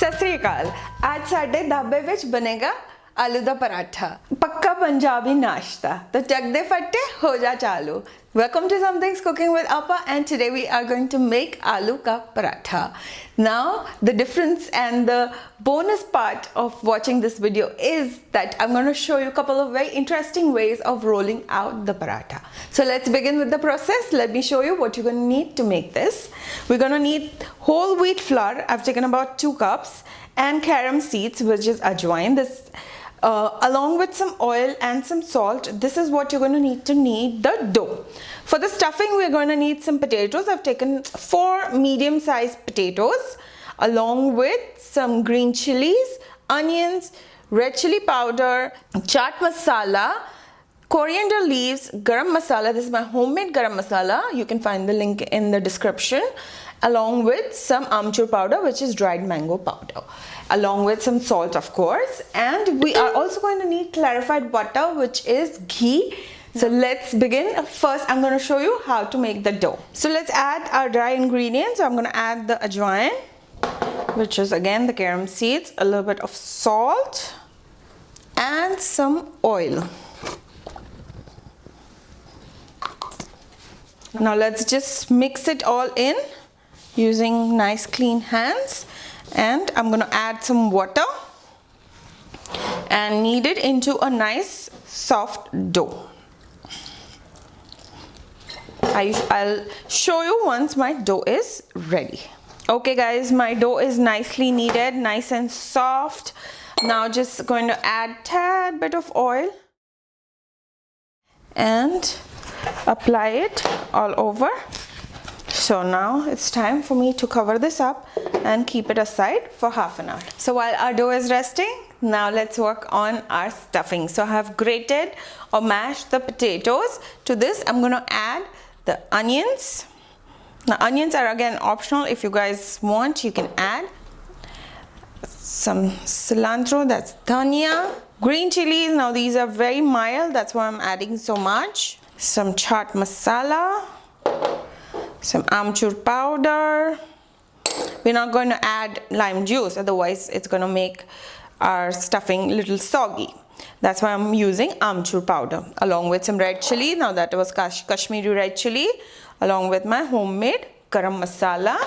सत श्री अकाल। आज साडे ढाबे विच बनेगा आलू दा पराठा, पक्का पंजाबी नाश्ता। तो चक दे फट्टे, हो जा चालू। Welcome to Something's Cooking with Alpa, and today we are going to make aloo ka paratha. Now, the difference and the bonus part of watching this video is that I'm going to show you a couple of very interesting ways of rolling out the paratha. So let's begin with the process. Let me show you what you're going to need to make this. We're going to need whole wheat flour. I've taken about 2 cups, and carom seeds, which is Ajwain. This along with some oil and some salt. This is what you're going to need the dough. For the stuffing, we're going to need some potatoes. I've taken 4 medium-sized potatoes along with some green chilies, onions, red chilli powder, chat masala, coriander leaves, garam masala. This is my homemade garam masala. You can find the link in the description, along with some amchur powder, which is dried mango powder, along with some salt, of course. And we are also going to need clarified butter, which is ghee. So let's begin. First, I'm going to show you how to make the dough. So let's add our dry ingredients. So I'm going to add the ajwain, which is again the carom seeds, a little bit of salt, and some oil. Now let's just mix it all in using nice clean hands, and I'm going to add some water and knead it into a nice soft dough. I'll show you once my dough is ready. Okay guys, my dough is nicely kneaded, nice and soft. Now just going to add tad bit of oil and apply it all over. So now it's time for me to cover this up and keep it aside for half an hour. So while our dough is resting, now let's work on our stuffing. So I have grated or mashed the potatoes. To this, I'm going to add the onions. Now onions are again optional. If you guys want, you can add some cilantro, that's Dhaniya. Green chilies, now these are very mild, that's why I'm adding so much. Some Chat Masala, some Amchur Powder. We're not going to add lime juice, otherwise it's going to make our stuffing a little soggy. That's why I'm using Amchur Powder, along with some red chili. Now that was Kashmiri red chili, along with my homemade Garam Masala,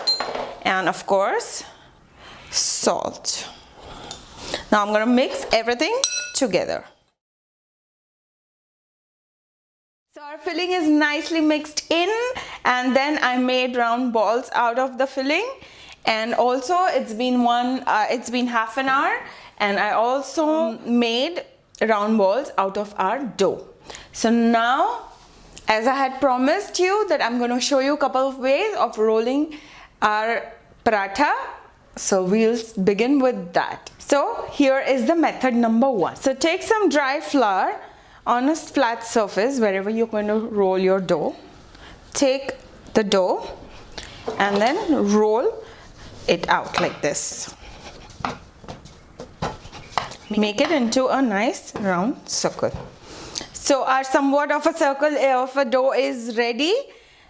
and of course salt. Now I'm going to mix everything together. So our filling is nicely mixed in, and then I made round balls out of the filling. And also it's been half an hour, and I also made round balls out of our dough. So now, as I had promised you, that I'm going to show you a couple of ways of rolling our paratha. So we'll begin with that. So here is the method number 1. So take some dry flour on a flat surface wherever you're going to roll your dough. Take the dough and then roll it out like this. Make it into a nice round circle. So our somewhat of a circle of a dough is ready.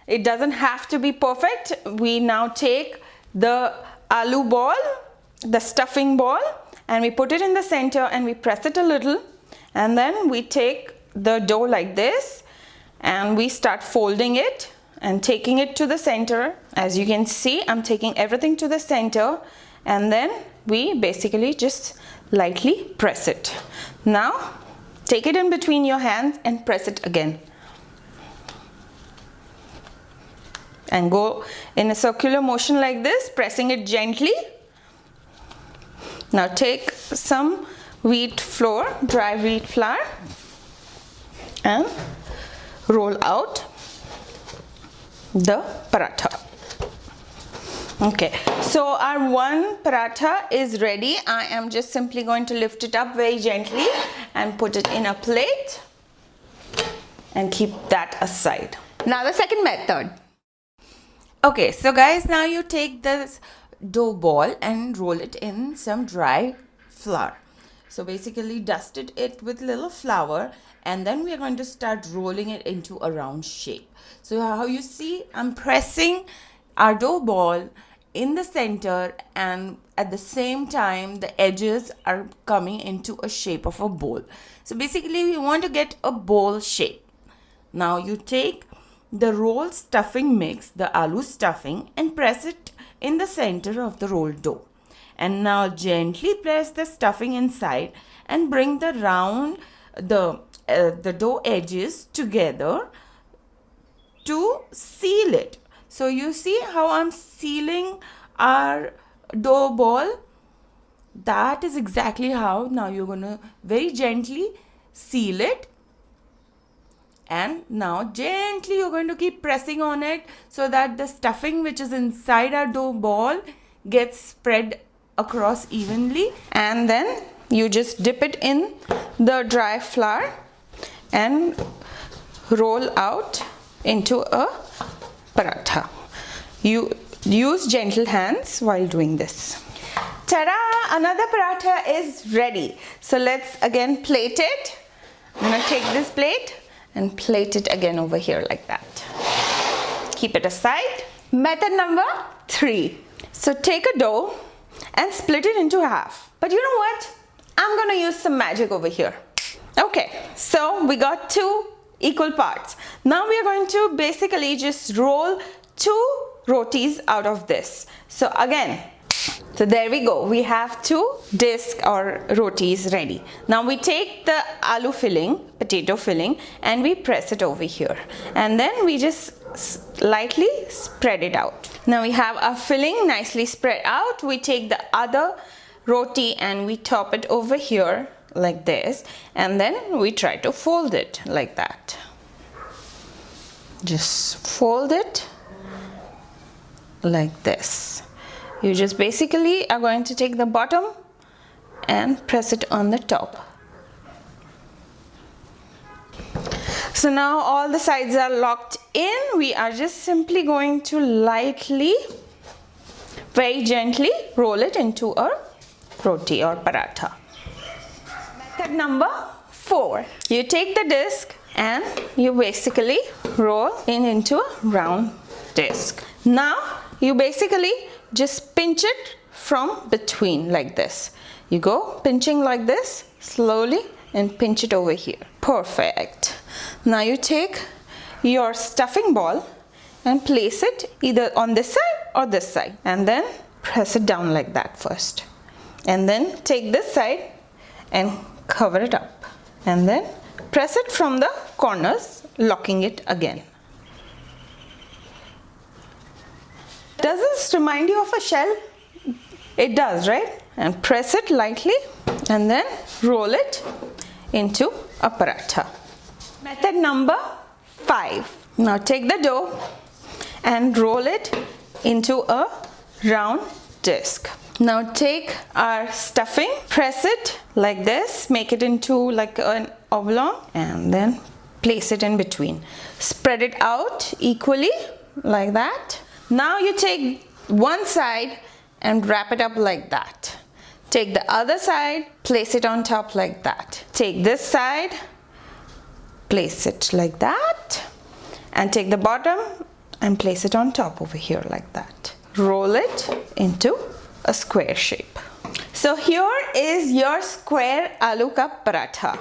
It doesn't have to be perfect. We now take the aloo ball, the stuffing ball, and we put it in the center and we press it a little, and then we take the dough like this and we start folding it and taking it to the center. As you can see, I'm taking everything to the center, and then we basically just lightly press it. Now take it in between your hands and press it again, and go in a circular motion like this, pressing it gently. Now take some wheat flour, dry wheat flour, and roll out the paratha. Okay, so our one paratha is ready. I am just simply going to lift it up very gently and put it in a plate and keep that aside. Now the second method. Okay, so guys, now you take this dough ball and roll it in some dry flour. So basically dusted it with little flour, and then we are going to start rolling it into a round shape. So how you see, I'm pressing our dough ball in the center, and at the same time the edges are coming into a shape of a bowl. So basically we want to get a bowl shape. Now you take the roll stuffing mix, the aloo stuffing, and press it in the center of the rolled dough. And now gently press the stuffing inside and bring the dough edges together to seal it. So you see how I'm sealing our dough ball? That is exactly how now you're going to very gently seal it. And now gently you're going to keep pressing on it so that the stuffing which is inside our dough ball gets spread across evenly. And then you just dip it in the dry flour and roll out into a paratha. You use gentle hands while doing this. Ta-da! Another paratha is ready. So let's again plate it. I'm going to take this plate and plate it again over here like that. Keep it aside. Method number 3. So take a dough and split it into half. But you know what? I'm going to use some magic over here. Okay, so we got 2 equal parts. Now we are going to basically just roll 2 rotis out of this. So again, so there we go. We have 2 discs or rotis ready. Now we take the aloo filling, potato filling, and we press it over here. And then we just lightly spread it out. Now we have our filling nicely spread out. We take the other roti and we top it over here like this. And then we try to fold it like that. Just fold it like this. You just basically are going to take the bottom and press it on the top. So now all the sides are locked in. We are just simply going to lightly, very gently roll it into a roti or paratha. Method number 4. You take the disc and you basically roll into a round disc. Now you basically just pinch it from between like this. You go pinching like this slowly and pinch it over here. Perfect. Now you take your stuffing ball and place it either on this side or this side, and then press it down like that first, and then take this side and cover it up, and then press it from the corners, locking it again. Does this remind you of a shell? It does, right? And press it lightly and then roll it into a paratha. Method number 5. Now take the dough and roll it into a round disc. Now take our stuffing, press it like this, make it into like an oblong, and then place it in between. Spread it out equally like that. Now you take one side and wrap it up like that. Take the other side, place it on top like that. Take this side, place it like that, and take the bottom and place it on top over here like that. Roll it into a square shape. So here is your square aloo ka paratha.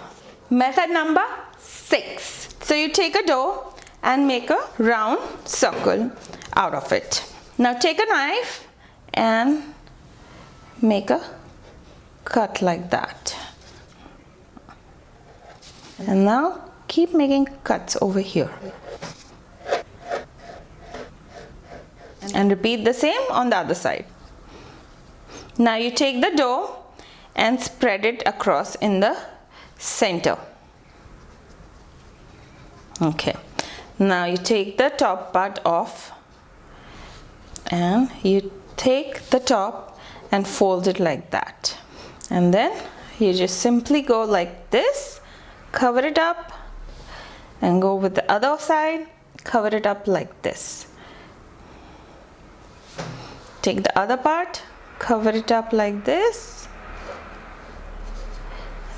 Method number 6. So you take a dough and make a round circle out of it. Now take a knife and make a cut like that. And now keep making cuts over here. And repeat the same on the other side. Now you take the dough and spread it across in the center. Okay. Now you take the top part off and you take the top and fold it like that. And then you just simply go like this, cover it up, and go with the other side, cover it up like this. Take the other part, cover it up like this.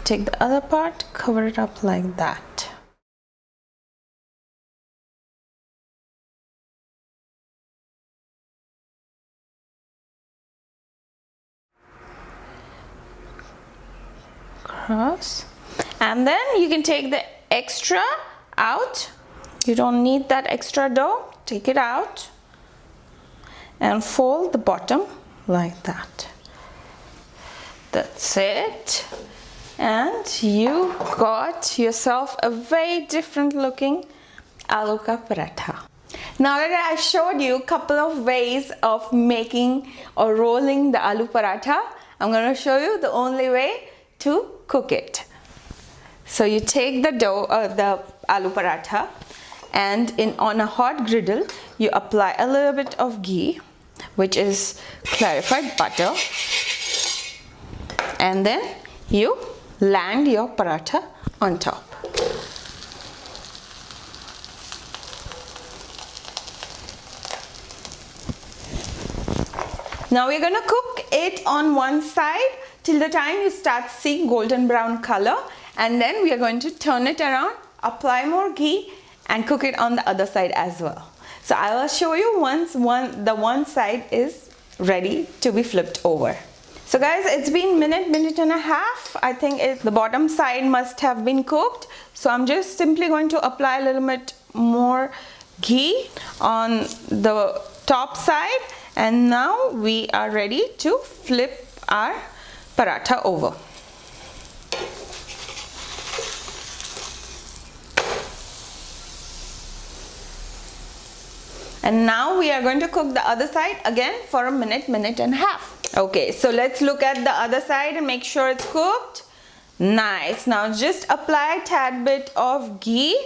Take the other part, cover it up like that. across. And then you can take the extra out. You don't need that extra dough. Take it out and fold the bottom like that. That's it. And you got yourself a very different looking aloo ka paratha. Now that I showed you a couple of ways of making or rolling the aloo paratha, I'm going to show you the only way to cook it. So you take the dough, the aloo paratha, and on a hot griddle you apply a little bit of ghee, which is clarified butter, and then you land your paratha on top. Now we're going to cook it on one side till the time you start seeing golden brown color, and then we are going to turn it around, apply more ghee, and cook it on the other side as well. So I will show you once the one side is ready to be flipped over. So guys, it's been minute and a half. I think the bottom side must have been cooked. So I'm just simply going to apply a little bit more ghee on the top side, and now we are ready to flip our paratha over. And now we are going to cook the other side again for a minute and a half. Okay, so let's look at the other side and make sure it's cooked. Nice. Now just apply a tad bit of ghee.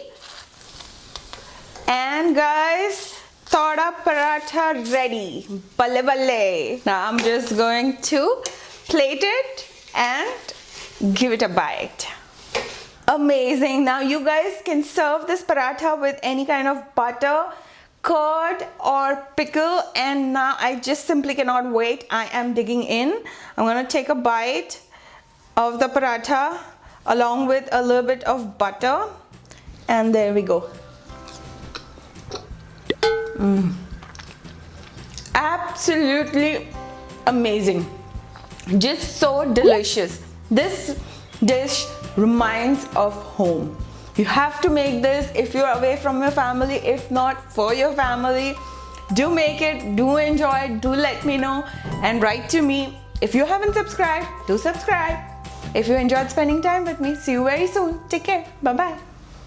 And guys, thoda paratha ready. Balle balle. Now I'm just going to plate it and give it a bite. Amazing. Now you guys can serve this paratha with any kind of butter, curd or pickle, and now I just simply cannot wait. I am digging in. I'm gonna take a bite of the paratha along with a little bit of butter, and there we go. Absolutely amazing, just so delicious. This dish reminds of home. You have to make this if you're away from your family, if not for your family. Do make it, do enjoy it, do let me know and write to me. If you haven't subscribed, do subscribe. If you enjoyed spending time with me, see you very soon. Take care. Bye bye.